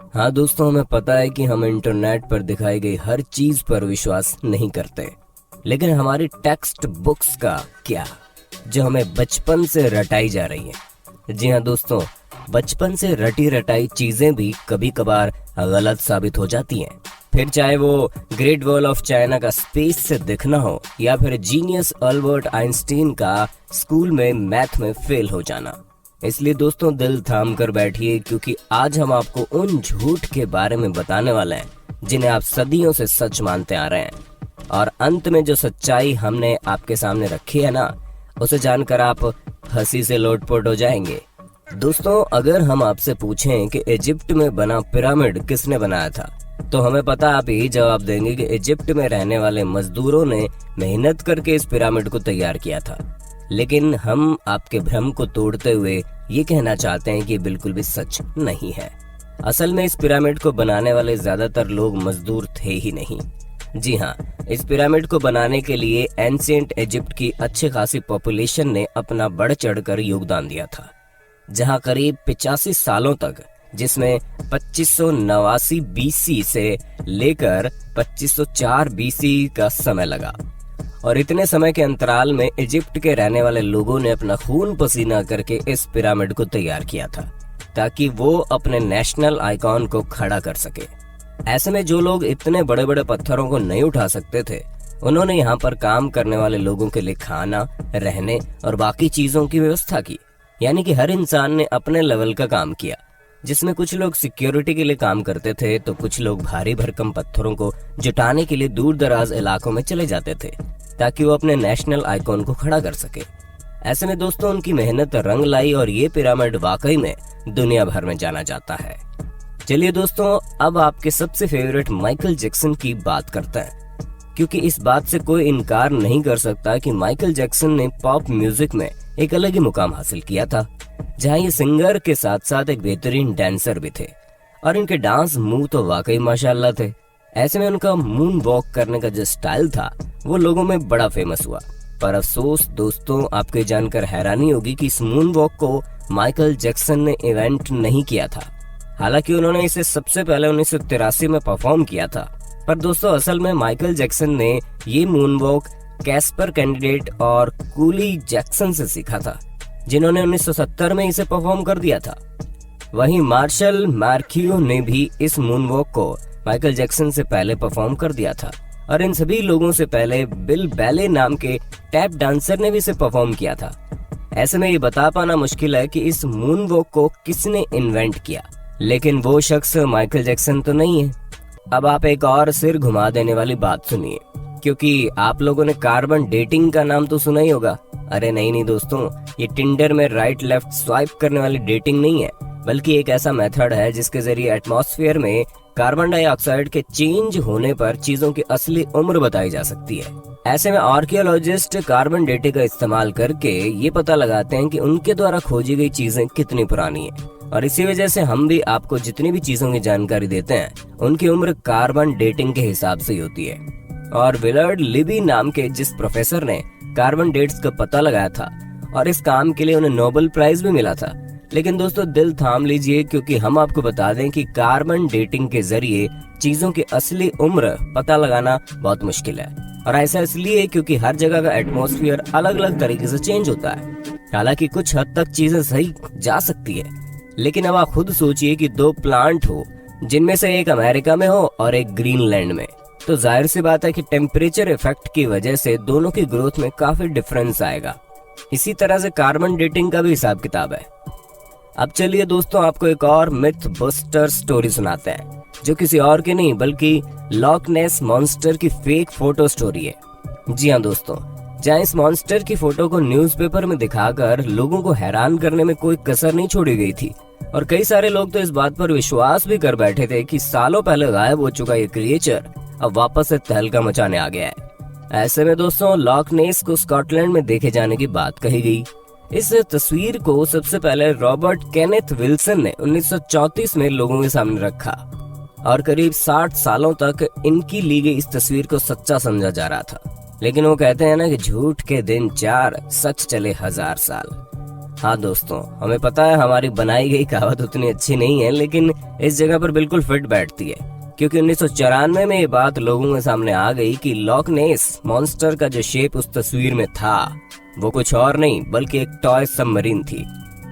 हाँ दोस्तों, हमें पता है कि हम इंटरनेट पर दिखाई गई हर चीज पर विश्वास नहीं करते, लेकिन हमारी टेक्स्ट बुक्स का क्या, जो हमें बचपन से रटाई जा रही है। जी हाँ दोस्तों, बचपन से रटी रटाई चीजें भी कभी कभार गलत साबित हो जाती हैं। फिर चाहे वो ग्रेट वॉल ऑफ चाइना का स्पेस से दिखना हो या फिर जीनियस अल्बर्ट आइंस्टीन का स्कूल में मैथ में फेल हो जाना। इसलिए दोस्तों, दिल थाम कर बैठिए, क्योंकि आज हम आपको उन झूठ के बारे में बताने वाले हैं जिन्हें आप सदियों से सच मानते आ रहे हैं। और अंत में जो सच्चाई हमने आपके सामने रखी है ना, उसे जानकर आप हंसी से लोटपोट हो जाएंगे। दोस्तों, अगर हम आपसे पूछें कि इजिप्ट में बना पिरामिड किसने बनाया था, तो हमें पता आप यही जवाब देंगे कि इजिप्ट में रहने वाले मजदूरों ने मेहनत करके इस पिरामिड को तैयार किया था। लेकिन हम आपके भ्रम को तोड़ते हुए ये कहना चाहते हैं कि बिल्कुल भी सच नहीं है। असल में इस पिरामिड को बनाने वाले ज्यादातर लोग मजदूर थे ही नहीं। जी हाँ, इस पिरामिड को बनाने के लिए एंशिएंट इजिप्ट की अच्छी खासी पॉपुलेशन ने अपना बढ़ चढ़कर योगदान दिया था, जहाँ करीब 85 सालों तक, जिसमें 2589 बीसी से लेकर 2504 बीसी का समय लगा। और इतने समय के अंतराल में इजिप्ट के रहने वाले लोगों ने अपना खून पसीना करके इस पिरामिड को तैयार किया था, ताकि वो अपने नेशनल आइकॉन को खड़ा कर सके। ऐसे में जो लोग इतने बड़े बड़े पत्थरों को नहीं उठा सकते थे, उन्होंने यहाँ पर काम करने वाले लोगों के लिए खाना, रहने और बाकी चीजों की व्यवस्था की। यानी कि हर इंसान ने अपने लेवल का काम किया, जिसमें कुछ लोग सिक्योरिटी के लिए काम करते थे, तो कुछ लोग भारी भरकम पत्थरों को जुटाने के लिए दूर दराज इलाकों में चले जाते थे, ताकि वो अपने नेशनल आइकॉन को खड़ा कर सके। ऐसे में दोस्तों, उनकी मेहनत रंग लाई और ये पिरामिड वाकई में दुनिया भर में जाना जाता है। चलिए दोस्तों, अब आपके सबसे फेवरेट माइकल जैक्सन की बात करते हैं, क्योंकि इस बात से कोई इनकार नहीं कर सकता कि माइकल जैक्सन ने पॉप म्यूजिक में एक अलग ही मुकाम हासिल किया था, जहाँ ये सिंगर के साथ साथ एक बेहतरीन डांसर भी थे। और इनके डांस मूव तो वाकई माशाल्लाह थे। ऐसे में उनका मून वॉक करने का जो स्टाइल था, वो लोगों में बड़ा फेमस हुआ। पर अफसोस दोस्तों, आपको जानकर हैरानी होगी कि इस मून वॉक को माइकल जैक्सन ने इवेंट नहीं किया था। हालांकि उन्होंने इसे सबसे पहले 1983 में परफॉर्म किया था। पर दोस्तों, असल में माइकल जैक्सन ने ये मून वॉक कैस्पर कैंडिडेट और कूली जैक्सन से सीखा था, जिन्होंने 1970 में इसे परफॉर्म कर दिया था। वहीं मार्शल मार्कियो ने भी इस मून वॉक को माइकल जैक्सन से पहले परफॉर्म कर दिया था। और इन सभी लोगों से पहले बिल बैले नाम के टैप डांसर ने भी इसे परफॉर्म किया था। ऐसे में ये बता पाना मुश्किल है कि इस मून वॉक को किसने इन्वेंट किया, लेकिन वो शख्स माइकल जैक्सन तो नहीं है। अब आप एक और सिर घुमा देने वाली बात सुनिए, क्योंकि आप लोगों ने कार्बन डेटिंग का नाम तो सुना ही होगा। अरे नहीं दोस्तों, ये टिंडर में राइट लेफ्ट स्वाइप करने वाली डेटिंग नहीं है, बल्कि एक ऐसा मेथड है जिसके जरिए एटमॉस्फेयर में कार्बन डाइऑक्साइड के चेंज होने पर चीजों की असली उम्र बताई जा सकती है। ऐसे में आर्कियोलॉजिस्ट कार्बन डेटिंग का इस्तेमाल करके ये पता लगाते हैं कि उनके द्वारा खोजी गई चीजें कितनी पुरानी है। और इसी वजह से हम भी आपको जितनी भी चीजों की जानकारी देते हैं, उनकी उम्र कार्बन डेटिंग के हिसाब से ही होती है। और विलर्ड लिबी नाम के जिस प्रोफेसर ने कार्बन डेट्स का पता लगाया था, और इस काम के लिए उन्हें नोबेल प्राइज भी मिला था। लेकिन दोस्तों, दिल थाम लीजिए, क्योंकि हम आपको बता दें कि कार्बन डेटिंग के जरिए चीजों की असली उम्र पता लगाना बहुत मुश्किल है। और ऐसा इसलिए क्योंकि हर जगह का एटमॉस्फेयर अलग अलग तरीके से चेंज होता है। हालांकि कुछ हद तक चीजें सही जा सकती है, लेकिन अब आप खुद सोचिए कि दो प्लांट हो, जिनमें से एक अमेरिका में हो और एक ग्रीनलैंड में, तो जाहिर सी बात है कि टेम्परेचर इफेक्ट की वजह से दोनों की ग्रोथ में काफी डिफरेंस आएगा। इसी तरह से कार्बन डेटिंग का भी हिसाब किताब है। अब चलिए दोस्तों, आपको एक और मिथ बस्टर स्टोरी सुनाते हैं, जो किसी और की नहीं बल्कि लॉक नेस मॉन्स्टर की फेक फोटो स्टोरी है। जी हाँ दोस्तों, जहाँ इस मॉन्स्टर की फोटो को न्यूज़पेपर में दिखाकर लोगों को हैरान करने में कोई कसर नहीं छोड़ी गई थी। और कई सारे लोग तो इस बात पर विश्वास भी कर बैठे थे कि सालों पहले गायब हो चुका ये क्रिएचर अब वापस से तहलका मचाने आ गया है। ऐसे में दोस्तों, लॉक नेस को स्कॉटलैंड में देखे जाने की बात कही गई। इस तस्वीर को सबसे पहले रॉबर्ट केनेथ विल्सन ने 1934 में लोगों के सामने रखा, और करीब 60 सालों तक इनकी ली गई इस तस्वीर को सच्चा समझा जा रहा था। लेकिन वो कहते हैं ना कि झूठ के दिन 4, सच चले 1000 साल। हाँ दोस्तों, हमें पता है हमारी बनाई गई कहावत उतनी अच्छी नहीं है, लेकिन इस जगह पर बिल्कुल फिट बैठती है, क्योंकि 1994 में ये बात लोगों के सामने आ गई कि लॉक नेस मॉन्स्टर का जो शेप उस तस्वीर में था वो कुछ और नहीं बल्कि एक टॉय सबमरीन थी,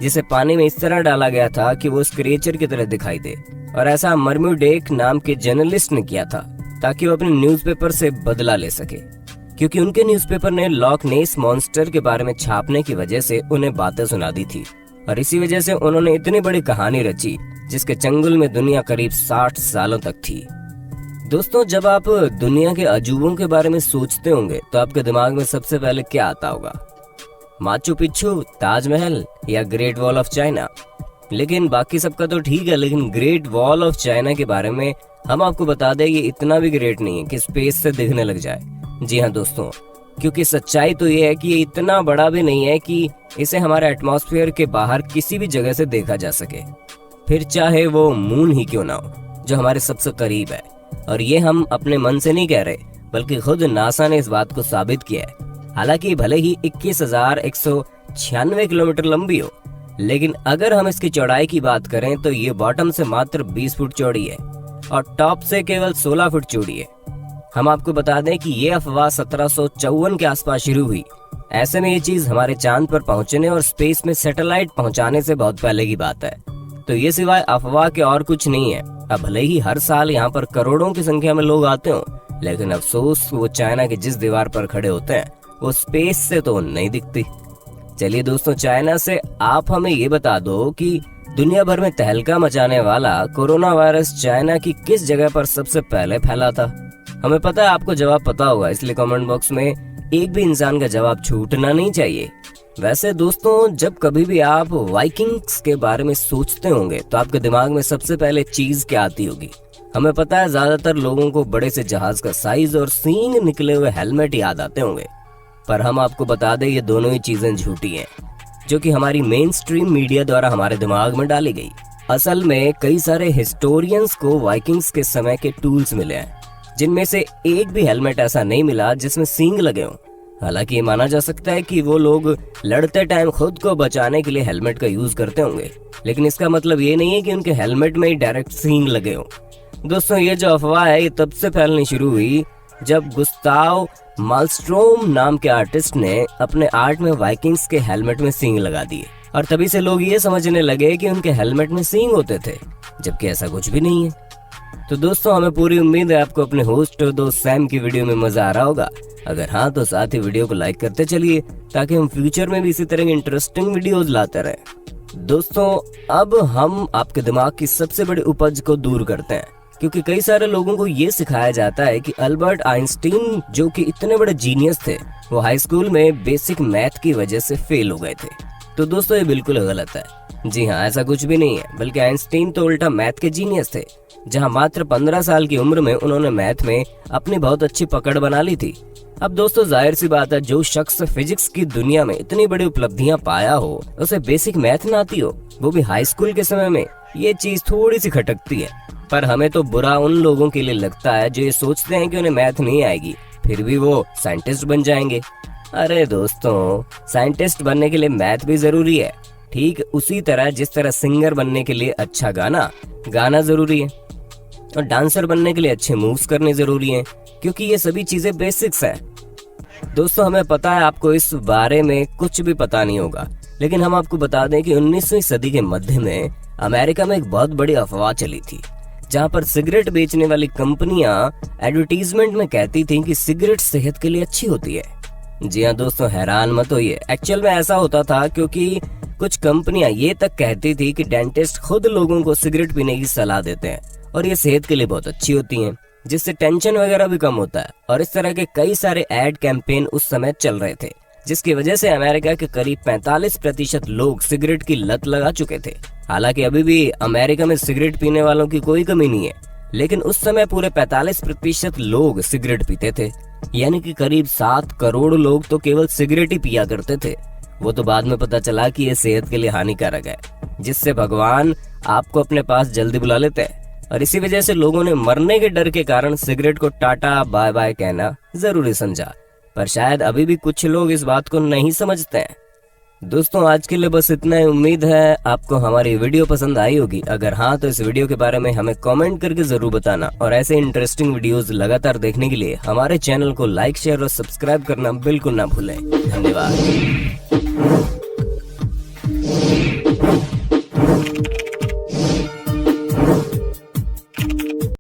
जिसे पानी में इस तरह डाला गया था कि वो उस क्रिएचर की तरह दिखाई दे। और ऐसा मर्म्यूडेक नाम के जर्नलिस्ट ने किया था ताकि वो अपने न्यूज़पेपर से बदला ले सके, क्योंकि उनके न्यूज़पेपर ने लॉक नेस मॉन्स्टर के बारे में छापने की वजह से उन्हें बातें सुना दी थी। और इसी वजह से उन्होंने इतनी बड़ी कहानी रची जिसके चंगुल में दुनिया करीब 60 सालों तक थी। दोस्तों, जब आप दुनिया के अजूबों के बारे में सोचते होंगे तो आपके दिमाग में सबसे पहले क्या आता होगा? माचू पिच्चू, ताजमहल या ग्रेट वॉल ऑफ चाइना? लेकिन बाकी सबका तो ठीक है, लेकिन ग्रेट वॉल ऑफ चाइना के बारे में हम आपको बता दें ये इतना भी ग्रेट नहीं है कि स्पेस से दिखने लग जाए। जी हाँ दोस्तों, क्योंकि सच्चाई तो ये है कि ये इतना बड़ा भी नहीं है कि इसे हमारे एटमॉस्फेयर के बाहर किसी भी जगह से देखा जा सके, फिर चाहे वो मून ही क्यों ना हो जो हमारे सबसे करीब है। और ये हम अपने मन से नहीं कह रहे, बल्कि खुद नासा ने इस बात को साबित किया है। हालांकि भले ही 21,196 किलोमीटर लंबी हो, लेकिन अगर हम इसकी चौड़ाई की बात करें तो ये बॉटम से मात्र 20 फुट चौड़ी है और टॉप से केवल 16 फुट चौड़ी है। हम आपको बता दें कि ये अफवाह 1754 के आसपास शुरू हुई। ऐसे में ये चीज हमारे चांद पर पहुंचने और स्पेस में सैटेलाइट पहुंचाने से बहुत पहले की बात है। तो ये सिवाय अफवाह के और कुछ नहीं है। अब भले ही हर साल यहाँ पर करोड़ों की संख्या में लोग आते हो, लेकिन अफसोस वो चाइना की जिस दीवार पर खड़े होते हैं वो स्पेस से तो नहीं दिखती। चलिए दोस्तों, चाइना से आप हमें ये बता दो कि दुनिया भर में तहलका मचाने वाला कोरोना वायरस चाइना की किस जगह पर सबसे पहले फैला था? हमें पता है आपको जवाब पता होगा, इसलिए कमेंट बॉक्स में एक भी इंसान का जवाब छूटना नहीं चाहिए। वैसे दोस्तों, जब कभी भी आप वाइकिंग्स के बारे में सोचते होंगे तो आपके दिमाग में सबसे पहले चीज क्या आती होगी? हमें पता है ज्यादातर लोगों को बड़े से जहाज का साइज और सींग निकले हुए हेलमेट याद आते होंगे, पर हम आपको बता दें ये दोनों ही चीजें झूठी हैं, जो कि हमारी मेन स्ट्रीम मीडिया द्वारा हमारे दिमाग में डाली गई। असल में कई सारे हिस्टोरियंस को वाइकिंग्स के समय के टूल्स मिले हैं, जिनमें से एक भी हेलमेट ऐसा नहीं मिला जिसमें सींग लगे हों। हालांकि ये माना जा सकता है कि वो लोग लड़ते टाइम खुद को बचाने के लिए हेलमेट का यूज करते होंगे, लेकिन इसका मतलब ये नहीं है कि उनके हेलमेट में ही डायरेक्ट सींग लगे हों। दोस्तों, ये जो अफवाह है ये तब से फैलनी शुरू हुई जब गुस्ताव मालस्ट्रोम नाम के आर्टिस्ट ने अपने आर्ट में वाइकिंग्स के हेलमेट में सींग लगा दिए, और तभी से लोग ये समझने लगे कि उनके हेलमेट में सींग होते थे, जबकि ऐसा कुछ भी नहीं है। तो दोस्तों, हमें पूरी उम्मीद है आपको अपने होस्ट और दोस्त सैम की वीडियो में मजा आ रहा होगा। अगर हाँ तो साथ ही वीडियो को लाइक करते चलिए ताकि हम फ्यूचर में भी इसी तरह की इंटरेस्टिंग वीडियोस लाते रहें। दोस्तों, अब हम आपके दिमाग की सबसे बड़ी उपज को दूर करते हैं, क्योंकि कई सारे लोगों को ये सिखाया जाता है कि अल्बर्ट आइंस्टीन जो कि इतने बड़े जीनियस थे, वो हाई स्कूल में बेसिक मैथ की वजह से फेल हो गए थे। तो दोस्तों, ये बिल्कुल गलत है। जी हाँ, ऐसा कुछ भी नहीं है, बल्कि आइंस्टीन तो उल्टा मैथ के जीनियस थे, जहाँ मात्र 15 साल की उम्र में उन्होंने मैथ में अपनी बहुत अच्छी पकड़ बना ली थी। अब दोस्तों, जाहिर सी बात है, जो शख्स फिजिक्स की दुनिया में इतनी बड़ी उपलब्धियां पाया हो, उसे बेसिक मैथ ना आती हो, वो भी हाई स्कूल के समय में, ये चीज थोड़ी सी खटकती है। पर हमें तो बुरा उन लोगों के लिए लगता है जो ये सोचते हैं कि उन्हें मैथ नहीं आएगी, फिर भी वो साइंटिस्ट बन जाएंगे। अरे दोस्तों, साइंटिस्ट बनने के लिए मैथ भी जरूरी है, ठीक उसी तरह जिस तरह सिंगर बनने के लिए अच्छा गाना जरूरी है, और डांसर बनने के लिए अच्छे मूव्स करने जरूरी हैं, क्योंकि ये सभी चीजें बेसिक्स हैं। दोस्तों, हमें पता है आपको इस बारे में कुछ भी पता नहीं होगा, लेकिन हम आपको बता दें कि 19वीं सदी के मध्य में अमेरिका में एक बहुत बड़ी अफवाह चली थी, जहां पर सिगरेट बेचने वाली कंपनियां एडवर्टीजमेंट में कहती थीं कि सिगरेट सेहत के लिए अच्छी होती है। जी हाँ दोस्तों, हैरान मत होइए, एक्चुअल में ऐसा होता था, क्योंकि कुछ कंपनियां ये तक कहती थी कि डेंटिस्ट खुद लोगों को सिगरेट पीने की सलाह देते हैं और ये सेहत के लिए बहुत अच्छी होती हैं, जिससे टेंशन वगैरह भी कम होता है। और इस तरह के कई सारे एड कैंपेन उस समय चल रहे थे, जिसकी वजह से अमेरिका के करीब 45% लोग सिगरेट की लत लगा चुके थे। हालांकि अभी भी अमेरिका में सिगरेट पीने वालों की कोई कमी नहीं है, लेकिन उस समय पूरे 45% लोग सिगरेट पीते थे, यानी कि करीब 7 करोड़ लोग तो केवल सिगरेट ही पिया करते थे। वो तो बाद में पता चला कि ये सेहत के लिए हानिकारक है, जिससे भगवान आपको अपने पास जल्दी बुला लेते हैं, और इसी वजह से लोगों ने मरने के डर के कारण सिगरेट को टाटा बाय बाय कहना जरूरी समझा। पर शायद अभी भी कुछ लोग इस बात को नहीं समझते हैं। दोस्तों आज के लिए बस इतना ही। उम्मीद है आपको हमारी वीडियो पसंद आई होगी। अगर हाँ तो इस वीडियो के बारे में हमें कमेंट करके जरूर बताना और ऐसे इंटरेस्टिंग वीडियोस लगातार देखने के लिए हमारे चैनल को लाइक शेयर और सब्सक्राइब करना बिल्कुल ना भूलें। धन्यवाद।